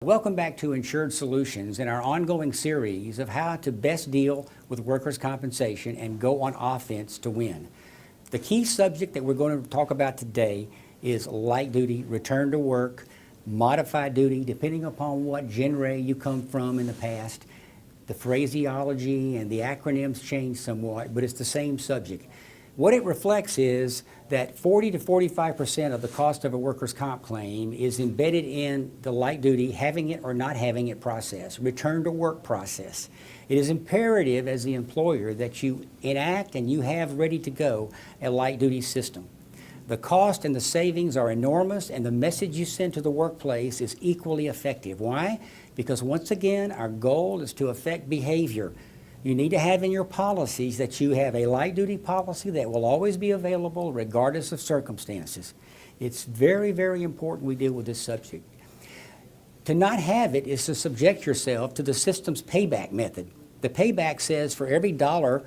Welcome back to Insured Solutions and our ongoing series of how to best deal with workers' compensation and go on offense to win. The key subject that we're going to talk about today is light duty, return to work, modified duty, depending upon what genre you come from in the past. The phraseology and the acronyms change somewhat, but it's the same subject. What it reflects is that 40 to 45% of the cost of a workers' comp claim is embedded in the light duty, having it or not having it process, return to work process. It is imperative as the employer that you enact and you have ready to go a light duty system. The cost and the savings are enormous, and the message you send to the workplace is equally effective. Why? Because once again, our goal is to affect behavior. You need to have in your policies that you have a light duty policy that will always be available regardless of circumstances. It's very, very important we deal with this subject. To not have it is to subject yourself to the system's payback method. The payback says for every dollar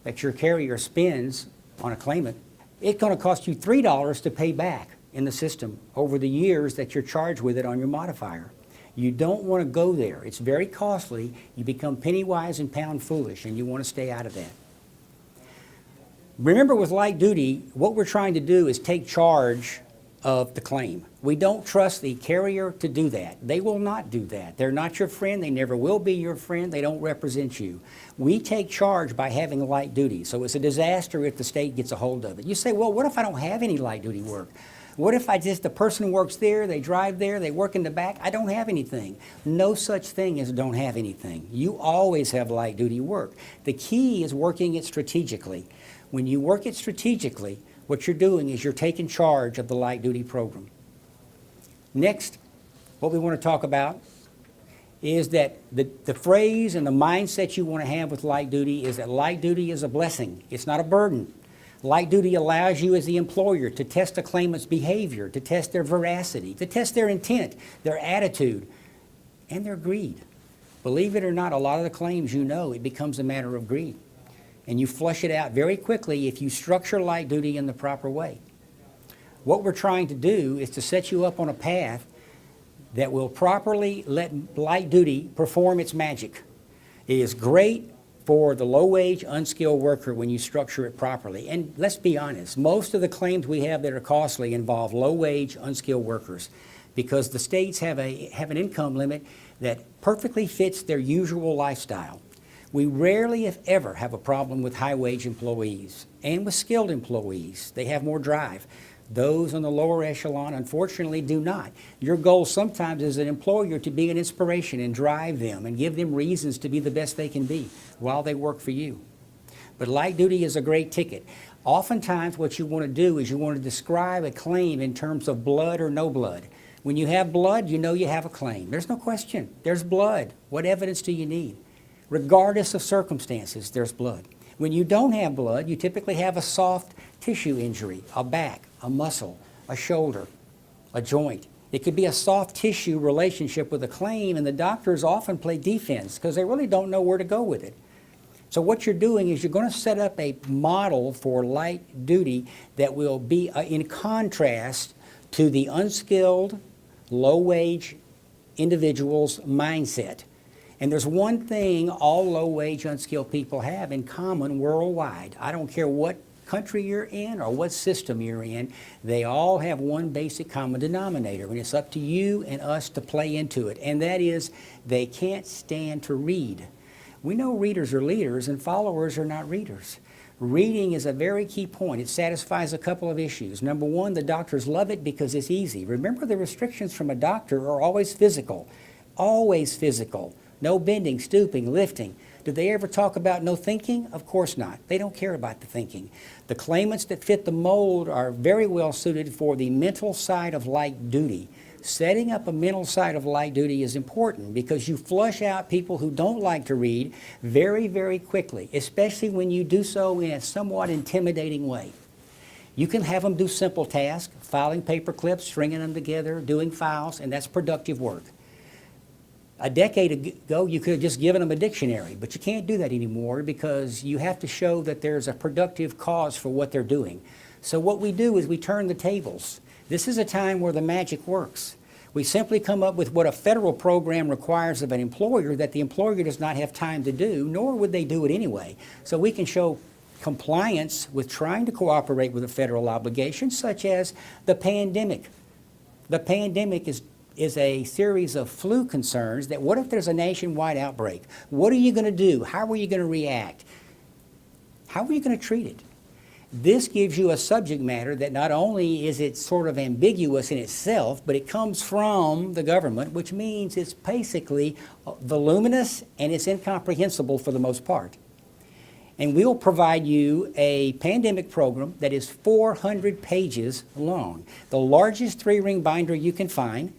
that your carrier spends on a claimant, it's going to cost you $3 to pay back in the system over the years that you're charged with it on your modifier. You don't want to go there. It's very costly. You become penny wise and pound foolish, and you want to stay out of that. Remember, with light duty, what we're trying to do is take charge of the claim. We don't trust the carrier to do that. They will not do that. They're not your friend. They never will be your friend. They don't represent you. We take charge by having light duty. So it's a disaster if the state gets a hold of it. You say, well, what if I don't have any light duty work? What if the person works there, they drive there, they work in the back, I don't have anything? No such thing as don't have anything. You always have light duty work. The key is working it strategically. When you work it strategically, what you're doing is you're taking charge of the light duty program. Next, what we want to talk about is that the phrase and the mindset you want to have with light duty is that light duty is a blessing. It's not a burden. Light duty allows you as the employer to test a claimant's behavior, to test their veracity, to test their intent, their attitude, and their greed. Believe it or not, a lot of the claims, it becomes a matter of greed. And you flush it out very quickly if you structure light duty in the proper way. What we're trying to do is to set you up on a path that will properly let light duty perform its magic. It is great for the low-wage, unskilled worker when you structure it properly. And let's be honest, most of the claims we have that are costly involve low-wage, unskilled workers because the states have an income limit that perfectly fits their usual lifestyle. We rarely, if ever, have a problem with high-wage employees and with skilled employees. They have more drive. Those on the lower echelon, unfortunately, do not. Your goal sometimes as an employer to be an inspiration and drive them and give them reasons to be the best they can be while they work for you. But light duty is a great ticket. Oftentimes what you want to do is you want to describe a claim in terms of blood or no blood. When you have blood, you know you have a claim. There's no question. There's blood. What evidence do you need? Regardless of circumstances, there's blood. When you don't have blood, you typically have a soft tissue injury, a back, a muscle, a shoulder, a joint. It could be a soft tissue relationship with a claim, and the doctors often play defense because they really don't know where to go with it. So what you're doing is you're going to set up a model for light duty that will be in contrast to the unskilled, low-wage individual's mindset. And there's one thing all low-wage, unskilled people have in common worldwide. I don't care what country you're in or what system you're in, they all have one basic common denominator, and it's up to you and us to play into it, and that is they can't stand to read. We know readers are leaders and followers are not readers. Reading is a very key point. It satisfies a couple of issues. Number one, the doctors love it because it's easy. Remember, the restrictions from a doctor are always physical. Always physical. No bending, stooping, lifting. Do they ever talk about no thinking? Of course not. They don't care about the thinking. The claimants that fit the mold are very well suited for the mental side of light duty. Setting up a mental side of light duty is important because you flush out people who don't like to read very, very quickly, especially when you do so in a somewhat intimidating way. You can have them do simple tasks, filing paper clips, stringing them together, doing files, and that's productive work. A decade ago, you could have just given them a dictionary, but you can't do that anymore because you have to show that there's a productive cause for what they're doing. So what we do is we turn the tables. This is a time where the magic works. We simply come up with what a federal program requires of an employer that the employer does not have time to do, nor would they do it anyway. So we can show compliance with trying to cooperate with a federal obligation, such as the pandemic. The pandemic is a series of flu concerns that what if there's a nationwide outbreak? What are you going to do? How are you going to react? How are you going to treat it? This gives you a subject matter that not only is it sort of ambiguous in itself, but it comes from the government, which means it's basically voluminous and it's incomprehensible for the most part. And we'll provide you a pandemic program that is 400 pages long, the largest 3-ring binder you can find.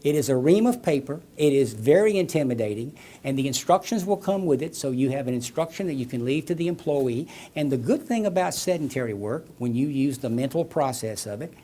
It is a ream of paper. It is very intimidating, and the instructions will come with it, so you have an instruction that you can leave to the employee. And the good thing about sedentary work, when you use the mental process of it,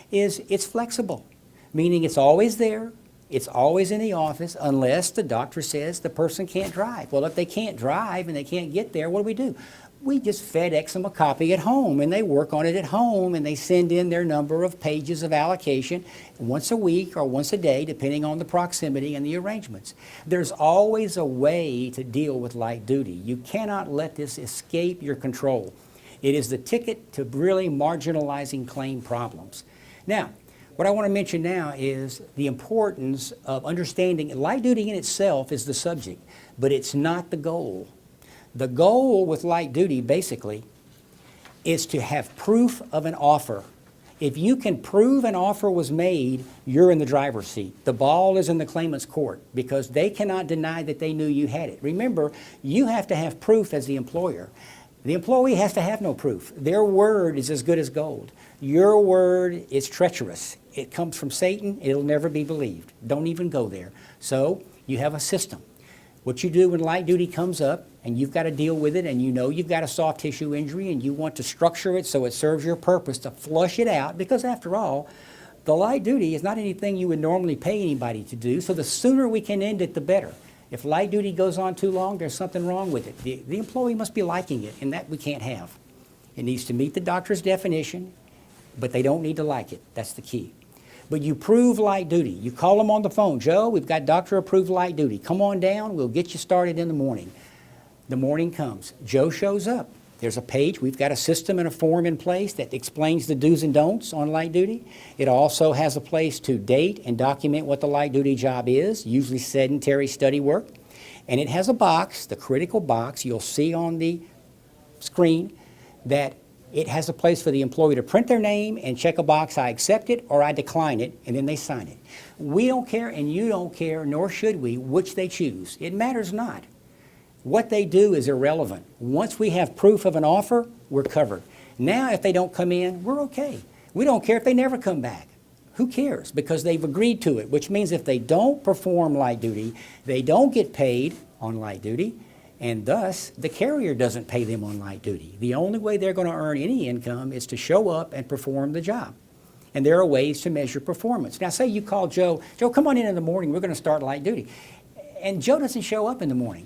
is it's flexible, meaning it's always there. It's always in the office unless the doctor says the person can't drive. Well, if they can't drive and they can't get there, what do? We just FedEx them a copy at home, and they work on it at home, and they send in their number of pages of allocation once a week or once a day, depending on the proximity and the arrangements. There's always a way to deal with light duty. You cannot let this escape your control. It is the ticket to really marginalizing claim problems. Now, what I want to mention now is the importance of understanding light duty in itself is the subject, but it's not the goal. The goal with light duty, basically, is to have proof of an offer. If you can prove an offer was made, you're in the driver's seat. The ball is in the claimant's court because they cannot deny that they knew you had it. Remember, you have to have proof as the employer. The employee has to have no proof. Their word is as good as gold. Your word is treacherous. It comes from Satan. It'll never be believed. Don't even go there. So you have a system. What you do when light duty comes up and you've got to deal with it, and you know you've got a soft tissue injury and you want to structure it so it serves your purpose to flush it out, because after all, the light duty is not anything you would normally pay anybody to do, so the sooner we can end it, the better. If light duty goes on too long, there's something wrong with it. The employee must be liking it, and that we can't have. It needs to meet the doctor's definition, but they don't need to like it. That's the key. But you prove light duty. You call them on the phone. Joe, we've got doctor-approved light duty. Come on down. We'll get you started in the morning. The morning comes. Joe shows up. There's a page. We've got a system and a form in place that explains the do's and don'ts on light duty. It also has a place to date and document what the light duty job is, usually sedentary study work. And it has a box, the critical box you'll see on the screen, that it has a place for the employee to print their name and check a box, I accept it or I decline it, and then they sign it. We don't care, and you don't care, nor should we, which they choose. It matters not. What they do is irrelevant. Once we have proof of an offer, we're covered. Now, if they don't come in, we're okay. We don't care if they never come back. Who cares? Because they've agreed to it, which means if they don't perform light duty, they don't get paid on light duty, and thus the carrier doesn't pay them on light duty. The only way they're going to earn any income is to show up and perform the job. And there are ways to measure performance. Now, say you call Joe, come on in the morning, we're going to start light duty. And Joe doesn't show up in the morning.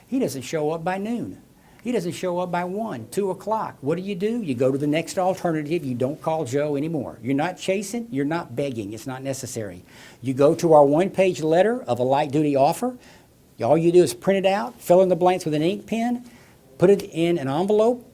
He doesn't show up by noon. He doesn't show up by 1, 2 o'clock. What do? You go to the next alternative. You don't call Joe anymore. You're not chasing. You're not begging. It's not necessary. You go to our one-page letter of a light duty offer. All you do is print it out, fill in the blanks with an ink pen, put it in an envelope,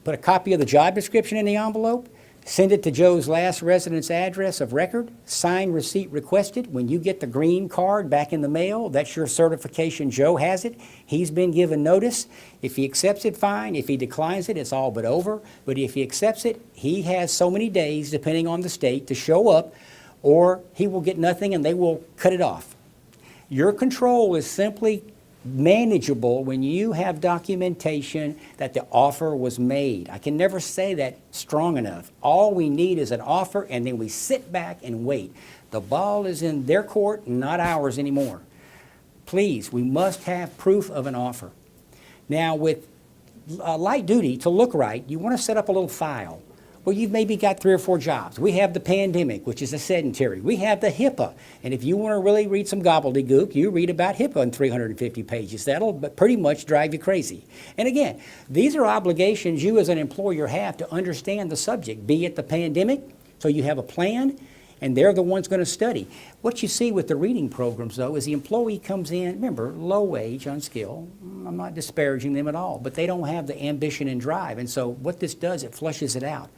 put a copy of the job description in the envelope, send it to Joe's last residence address of record, sign receipt requested. When you get the green card back in the mail, that's your certification Joe has it. He's been given notice. If he accepts it, fine. If he declines it, it's all but over. But if he accepts it, he has so many days, depending on the state, to show up, or he will get nothing and they will cut it off. Your control is simply manageable when you have documentation that the offer was made. I can never say that strong enough. All we need is an offer, and then we sit back and wait. The ball is in their court, not ours anymore. Please, we must have proof of an offer. Now, with light duty, to look right, you want to set up a little file. Well, you've maybe got 3 or 4 jobs. We have the pandemic, which is a sedentary. We have the HIPAA. And if you want to really read some gobbledygook, you read about HIPAA in 350 pages. That'll pretty much drive you crazy. And again, these are obligations you as an employer have to understand the subject, be it the pandemic, so you have a plan. and they're the ones going to study. What you see with the reading programs, though, is the employee comes in, remember, low wage, unskilled. I'm not disparaging them at all, but they don't have the ambition and drive. And so what this does, it flushes it out.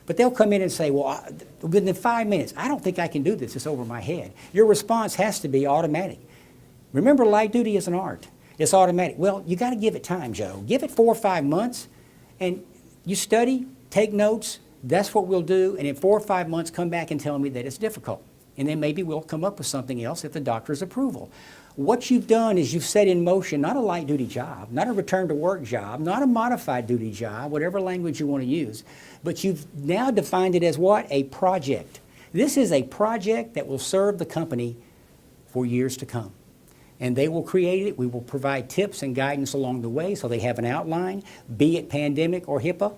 But they'll come in and say, well, within 5 minutes, I don't think I can do this. It's over my head. Your response has to be automatic. Remember, light duty is an art. It's automatic. Well, you got to give it time, Joe. Give it 4 or 5 months, and you study, take notes. That's what we'll do. And in 4 or 5 months, come back and tell me that it's difficult. And then maybe we'll come up with something else at the doctor's approval. What you've done is you've set in motion not a light duty job, not a return to work job, not a modified duty job, whatever language you want to use, but you've now defined it as what? A project. This is a project that will serve the company for years to come. And they will create it. We will provide tips and guidance along the way so they have an outline, be it pandemic or HIPAA.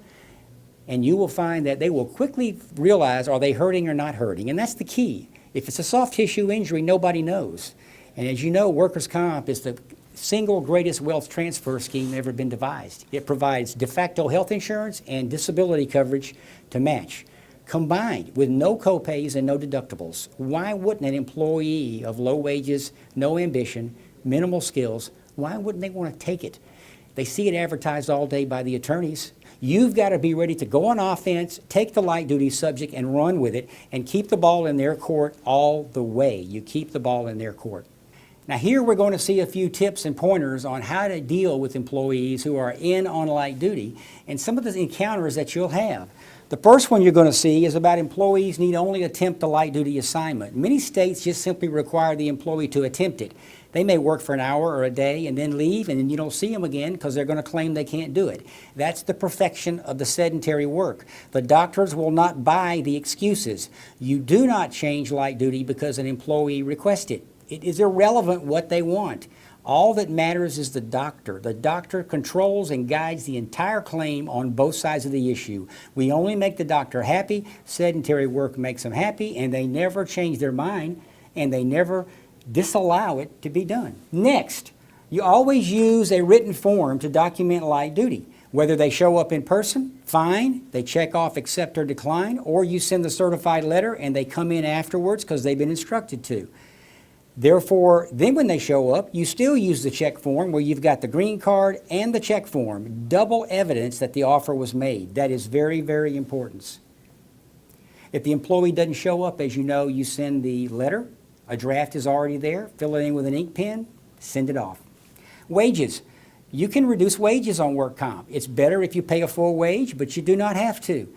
And you will find that they will quickly realize, are they hurting or not hurting? And that's the key. If it's a soft tissue injury, nobody knows. And as you know, workers' comp is the single greatest wealth transfer scheme ever been devised. It provides de facto health insurance and disability coverage to match, combined with no copays and no deductibles. Why wouldn't an employee of low wages, no ambition, minimal skills, why wouldn't they want to take it? They see it advertised all day by the attorneys. You've got to be ready to go on offense, take the light duty subject and run with it, and keep the ball in their court all the way. You keep the ball in their court. Now here we're going to see a few tips and pointers on how to deal with employees who are in on light duty and some of the encounters that you'll have. The first one you're going to see is about employees need only attempt a light duty assignment. Many states just simply require the employee to attempt it. They may work for an hour or a day and then leave, and then you don't see them again because they're going to claim they can't do it. That's the perfection of the sedentary work. The doctors will not buy the excuses. You do not change light duty because an employee requests it. It is irrelevant what they want. All that matters is the doctor. The doctor controls and guides the entire claim on both sides of the issue. We only make the doctor happy. Sedentary work makes them happy, and they never change their mind, and they never disallow it to be done. Next, you always use a written form to document light duty. Whether they show up in person, fine, they check off accept or decline, or you send the certified letter and they come in afterwards because they've been instructed to. Therefore, then when they show up, you still use the check form where you've got the green card and the check form. Double evidence that the offer was made. That is very, very important. If the employee doesn't show up, as you know, you send the letter. A draft is already there. Fill it in with an ink pen. Send it off. Wages. You can reduce wages on work comp. It's better if you pay a full wage, but you do not have to.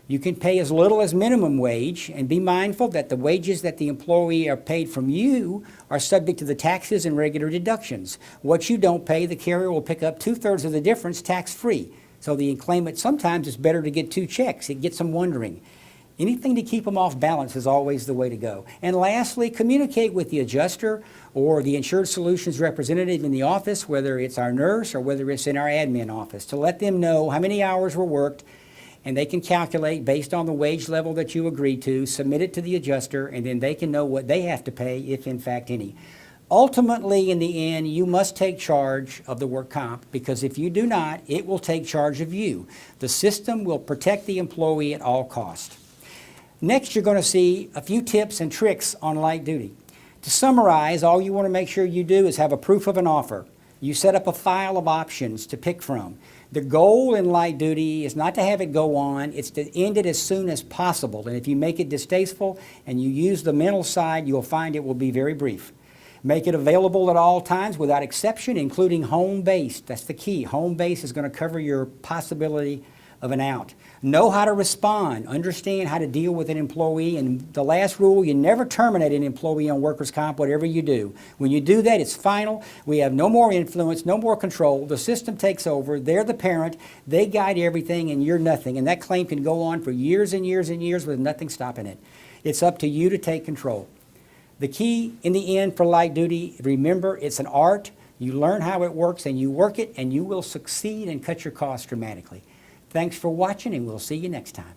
You can pay as little as minimum wage, and be mindful that the wages that the employee are paid from you are subject to the taxes and regular deductions. What you don't pay, the carrier will pick up 2/3 of the difference tax-free. So the claimant, sometimes it's better to get 2 checks. It gets them wondering. Anything to keep them off balance is always the way to go. And lastly, communicate with the adjuster or the Insured Solutions representative in the office, whether it's our nurse or whether it's in our admin office, to let them know how many hours were worked, and they can calculate based on the wage level that you agreed to, submit it to the adjuster, and then they can know what they have to pay, if in fact any. Ultimately, in the end, you must take charge of the work comp, because if you do not, it will take charge of you. The system will protect the employee at all costs. Next, you're going to see a few tips and tricks on light duty. To summarize, all you want to make sure you do is have a proof of an offer. You set up a file of options to pick from. The goal in light duty is not to have it go on, it's to end it as soon as possible. And if you make it distasteful and you use the mental side, you'll find it will be very brief. Make it available at all times without exception, including home-based. That's the key. Home-based is going to cover your possibility of an out. Know how to respond. Understand how to deal with an employee. And the last rule, you never terminate an employee on workers' comp, whatever you do. When you do that, it's final. We have no more influence, no more control. The system takes over. They're the parent. They guide everything, and you're nothing. And that claim can go on for years and years and years with nothing stopping it. It's up to you to take control. The key in the end for light duty, remember, it's an art. You learn how it works, and you work it, and you will succeed and cut your costs dramatically. Thanks for watching, and we'll see you next time.